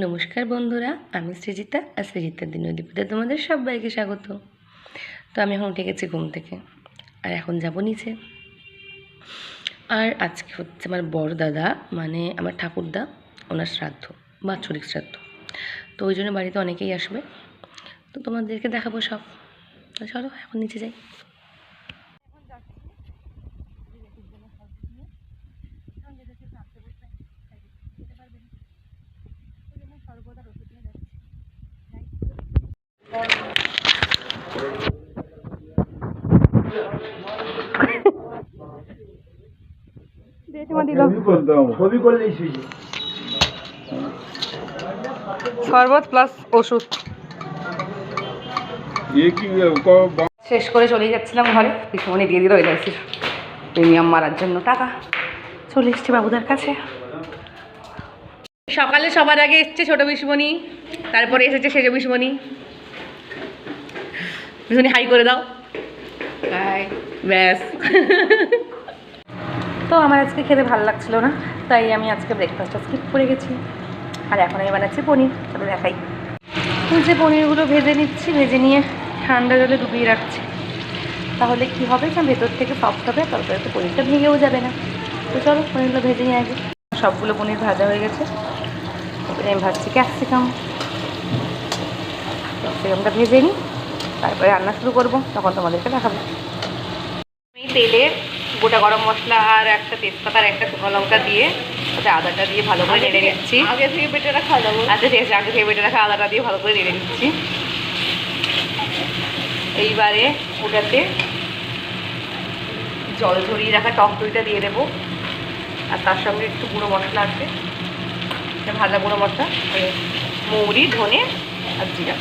নমস্কার বন্ধুরা, আমি সৃজিতা আর সৃজিতার দিনলিপিতে তোমাদের সবাইকে স্বাগত। তো আমি এখন উঠে গেছি ঘুম থেকে, আর এখন যাব নিচে। আর আজকে হচ্ছে আমার বড় দাদা, মানে আমার ঠাকুরদা, ওনার শ্রাদ্ধ, বাৎসরিক শ্রাদ্ধ। তো ওই জন্য বাড়িতে অনেকেই আসবে, তো তোমাদেরকে দেখাবো সব। তো চলো এখন নিচে যাই। শরবত প্লাস ওষুধ শেষ করে চলে যাচ্ছিলাম ঘরে। পিসমণি দিয়ে দিল এলআইসির প্রিমিয়াম মারার জন্য টাকা। চলে এসছি বাবুদার কাছে। সকালে সবার আগে এসছে ছোট পিসমণি, তারপরে এসেছে সেজ পিসমণি। পিসমণি হাই করে দাও। হাই। ব্যাস। তো আমার আজকে খেতে ভালো লাগছিল না, তাই আমি আজকে ব্রেকফাস্টটা স্কিপ করে গেছি। আর এখন আমি বানাচ্ছি পনির। তাহলে দেখাই। যে পনিরগুলো ভেজে নিচ্ছি, ভেজে নিয়ে ঠান্ডা জলে ডুবিয়ে রাখছি। তাহলে কি হবে না, ভেতর থেকে সফট হবে, তারপরে তো পনিরটা ভেঙেও যাবে না। তো চলো পনিরগুলো ভেজে নিয়ে আগে। সবগুলো পনির ভাজা হয়ে গেছে। তারপরে আমি ভাজছি ক্যাপসিকামটা ভেজে নিই, তারপরে রান্না শুরু করবো, তখন তোমাদেরকে দেখাবো। আমি তেলে গোটা গরম মশলা আর একটা তেজপাতা আর একটা শুকনো লঙ্কা দিয়ে ওটা আদাটা দিয়ে ভালো করে নেড়ে নিচ্ছি। আগে থেকে বেটে রাখা আদা, আচ্ছা ঠিক আছে, আগে থেকে বেটে রাখা আদাটা দিয়ে ভালো করে নেড়ে নিচ্ছি। এইবারে ওটাতে জল ঝরিয়ে রাখা টক দইটা দিয়ে দেবো, আর তার সঙ্গে একটু গুঁড়ো মশলা আছে, ভাজা গুঁড়ো মশলা, মৌরি, ধনে আর জিরা,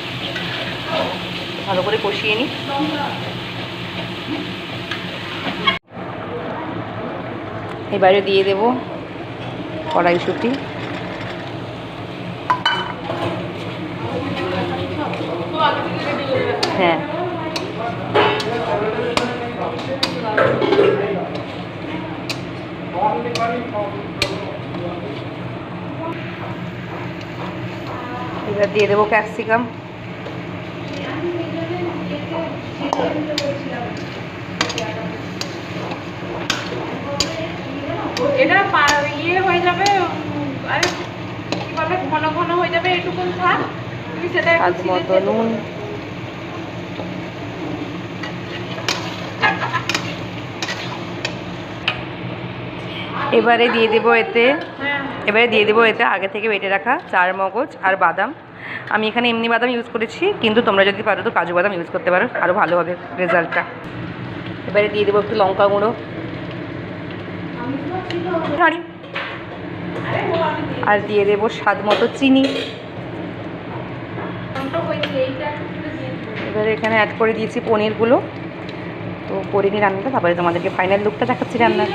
ভালো করে কষিয়ে নিই। এবারে দিয়ে দেব কড়াইশুঁটি, হ্যাঁ, এবার দিয়ে দেবো ক্যাপসিকাম। এটা ইয়ে হয়ে যাবে, আরে কি বলে, ঘন ঘন হয়ে যাবে, এটুকুন থাক। তুমি সেটা স্বাদ মতো নুন, এবারে দিয়ে দেবো এতে আগে থেকে বেটে রাখা চার মগজ আর বাদাম। আমি এখানে এমনি বাদাম ইউজ করেছি, কিন্তু তোমরা যদি পারো তো কাজু বাদাম ইউজ করতে পারো, আরও ভালো হবে রেজাল্টটা। এবারে দিয়ে দেবো একটু লঙ্কা গুঁড়ো, আর দিয়ে দেবো স্বাদ মতো চিনি। এবারে এখানে অ্যাড করে দিয়েছি পনিরগুলো। তো করে নিই রান্নাটা, তারপরে তোমাদেরকে ফাইনাল লুকটা দেখাচ্ছি রান্নার।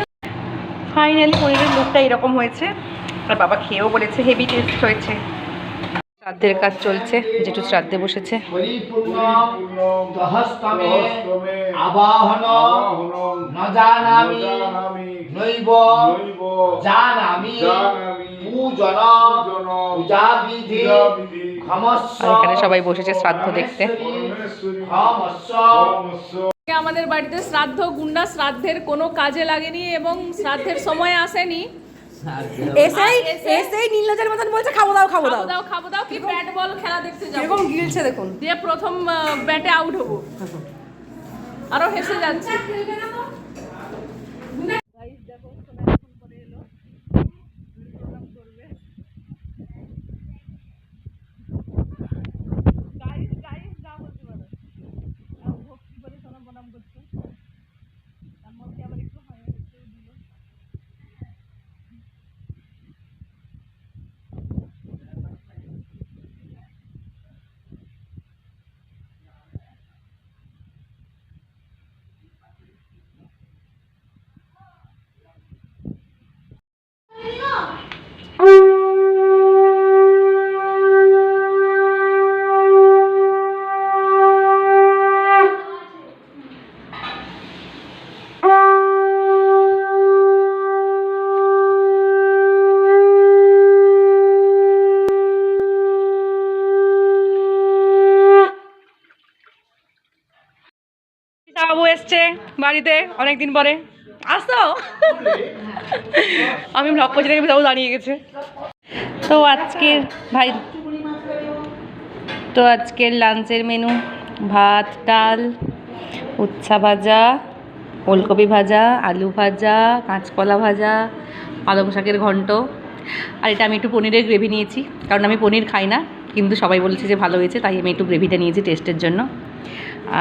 ফাইনালি পনিরের লুকটা এরকম হয়েছে, আর বাবা খেয়েও বলেছে হেভি টেস্ট হয়েছে। শ্রাদ্ধের কাজ চলছে, যেটু শ্রাদ্ধে বসেছে। এখানে সবাই বসেছে শ্রাদ্ধ দেখতে। আমাদের বাড়িতে শ্রাদ্ধ গুন্ডা শ্রাদ্ধের কোনো কাজে লাগেনি এবং শ্রাদ্ধের সময় আসেনি। এসেই নীলনদের মতন বলছে খাবো দাও কি ব্যাট বল খেলা দেখতে যাবো, এরকম গিলছে দেখুন, দিয়ে প্রথম ব্যাটে আউট হবো, আরো হেসে যাচ্ছে। বাড়িতে অনেকদিন পরে আসতো। আমি ব্লগ করছি দেখে তাও দাঁড়িয়ে গেছে। তো আজকের লাঞ্চের মেনু ভাত, ডাল, উচ্ছা ভাজা, ওলকপি ভাজা, আলু ভাজা, কাঁচকলা ভাজা, পালং শাকের ঘন্ট। আর এটা আমি একটু পনিরের গ্রেভি নিয়েছি, কারণ আমি পনির খাই না, কিন্তু সবাই বলেছে যে ভালো হয়েছে, তাই আমি একটু গ্রেভিটা নিয়েছি টেস্টের জন্য।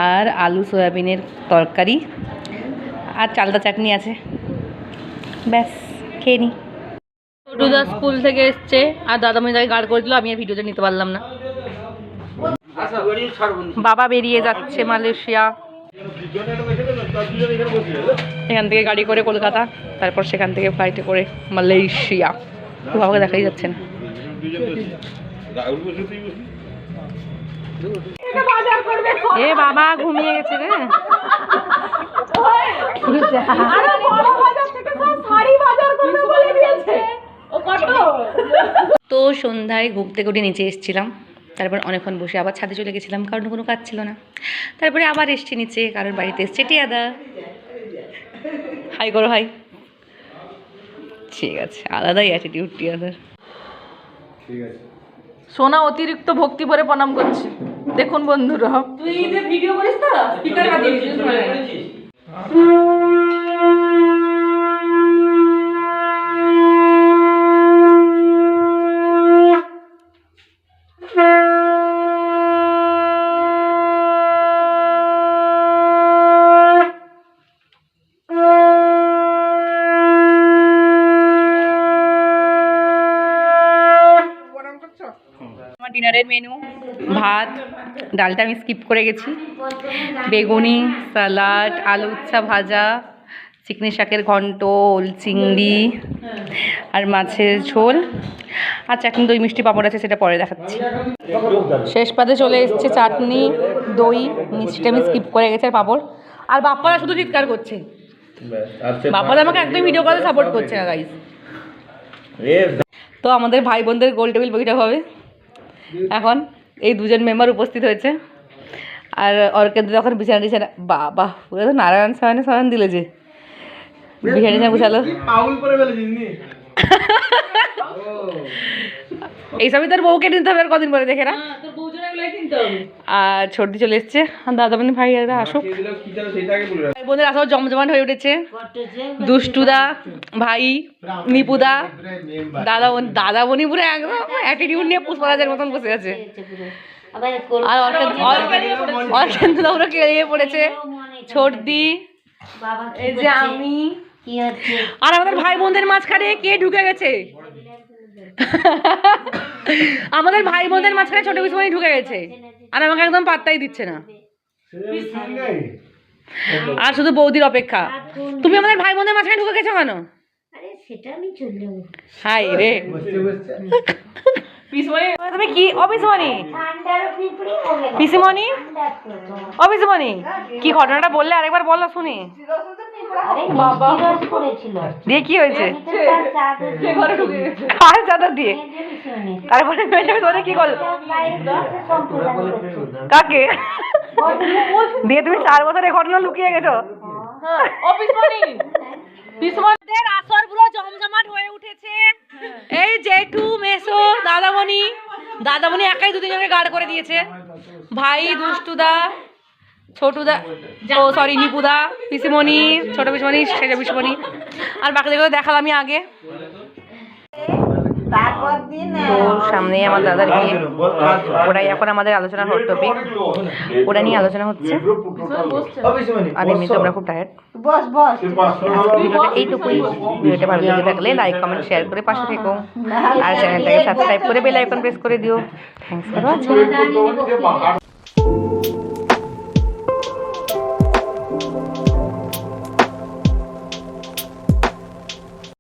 আর আলু সয়াবিনের তরকারি আর চালটা চাটনি আছে, ব্যাস খেয়ে নিই। ছোটুদা স্কুল থেকে এসছে আর দাদামণি তাকে গার্ড করে দিল, আমি আর ভিডিওটা নিতে পারলাম না। বাবা বেরিয়ে যাচ্ছে মালয়েশিয়া, এখান থেকে গাড়ি করে কলকাতা, তারপর সেখান থেকে ফ্লাইটে করে মালয়েশিয়া। বাবাকে দেখাই যাচ্ছে না। এ বাবা ঘুমিয়ে গেছে রে। তো সন্ধ্যায় ঘুম থেকে উঠে নিচে এসেছিলাম, তারপর অনেকক্ষণ বসে আবার ছাদে চলে গেছিলাম, কারণ কোনো কাজ ছিল না। তারপরে আবার এসছি নিচে, কারণ বাড়িতে এসছে টিয়াদা। হাই করো, হাই। ঠিক আছে, আলাদাই অ্যাটিটিউড টিয়াদার। সোনা অতিরিক্ত ভক্তি ভরে প্রণাম করছে, দেখুন বন্ধুরা। তুই ভিডিও করিস তো, স্পিকার বাজিয়ে দিয়েছিস। আমার ডিনারের মেনু ভাত, ডালটা আমি স্কিপ করে গেছি, বেগুনি, স্যালাড, আলু উচ্ছা ভাজা, চিকনি শাকের ঘন্ট, ওল চিংড়ি আর মাছের ঝোল, আর চাটনি, দই, মিষ্টি, পাঁপড় আছে, সেটা পরে দেখাচ্ছি। শেষ পাতে চলে এসছে চাটনি, দই, মিষ্টিটা আমি স্কিপ করে গেছি, আর পাঁপড়। আর বাপ্পারা শুধু চিৎকার করছে, বাপ্পারা আমাকে একদম ভিডিও কলে সাপোর্ট করছে না গাইস। তো আমাদের ভাই বোনদের গোল টেবিল বৈঠক হবে এখন। এই দুজন মেম্বার উপস্থিত হয়েছে, আর অর্কেন্দ্র যখন বিছানা টিছানা, বাবা পুরো তো নারায়ণ সায়ন দিলে যে বিছানা টিছানা গুছালো। এইসবই তোর বউকে নিতে হবে আর কদিন পরে, দেখে না। আর ছোটদি চলে এসছে, দাদামণি ভাই এরা আসুক। ভাই বোনের আসা জমজমাট হয়ে উঠেছে। দুষ্টুদা, ভাই, নিপুদা, দাদামণি পুরো একদম অ্যাটিটিউড নিয়ে পুষ্পরাজের মতন বসে আছে। আর অর্কেন্দ্রদা পুরো কেড়িয়ে পড়েছে। ছোটদি, এই যে আমি, আর আমাদের ভাই বোনদের মাঝখানে কে ঢুকে গেছে? আমাদের ভাই বোনদের মাঝখানে ছোট পিসমণি ঢুকে গেছে, আর আমাকে একদম পাত্তাই দিচ্ছে না। আর শুধু বৌদির অপেক্ষা। তুমি আমাদের ভাই বোনদের মাঝখানে ঢুকে গেছো কেন? হাই রে তুমি কি অপিসমণি, পিসিমণি, অপিসমণি কি ঘটনাটা বললে আরেকবার বলো শুনি। দিয়ে কি হয়েছে? কার চাদর দিয়ে? তারপরে তোরে কি করলো? কাকে দিয়ে তুমি 4 বছর এই ঘটনা লুকিয়ে গেছো? আসর পুরো জমজমাট হয়ে উঠেছে। এই জেঠু, মেসো, দাদামণি একাই 2-3 জনকে গার্ড করে দিয়েছে। ভাই, দুষ্টুদা, ছোটুদা, ও সরি নিপুদা, পিসিমণি, ছোট পিসিমণি, সেজা পিসিমণি, আর বাকিদেরকে দেখালাম আমি আগে। তো সামনেই আমার দাদার বিয়ে, ওটাই এখন আমাদের আলোচনার হট টপিক, ওটা নিয়ে আলোচনা হচ্ছে। আর এমনিতে আমরা খুব টায়ার্ড। ভিডিওটা এইটুকুই। ভিডিওটা ভালো লেগে থাকলে লাইক, কমেন্ট, শেয়ার করে পাশে থেকো, আর চ্যানেলটাকে সাবস্ক্রাইব করে বেল আইকন প্রেস করে দিও। Thanks for watching.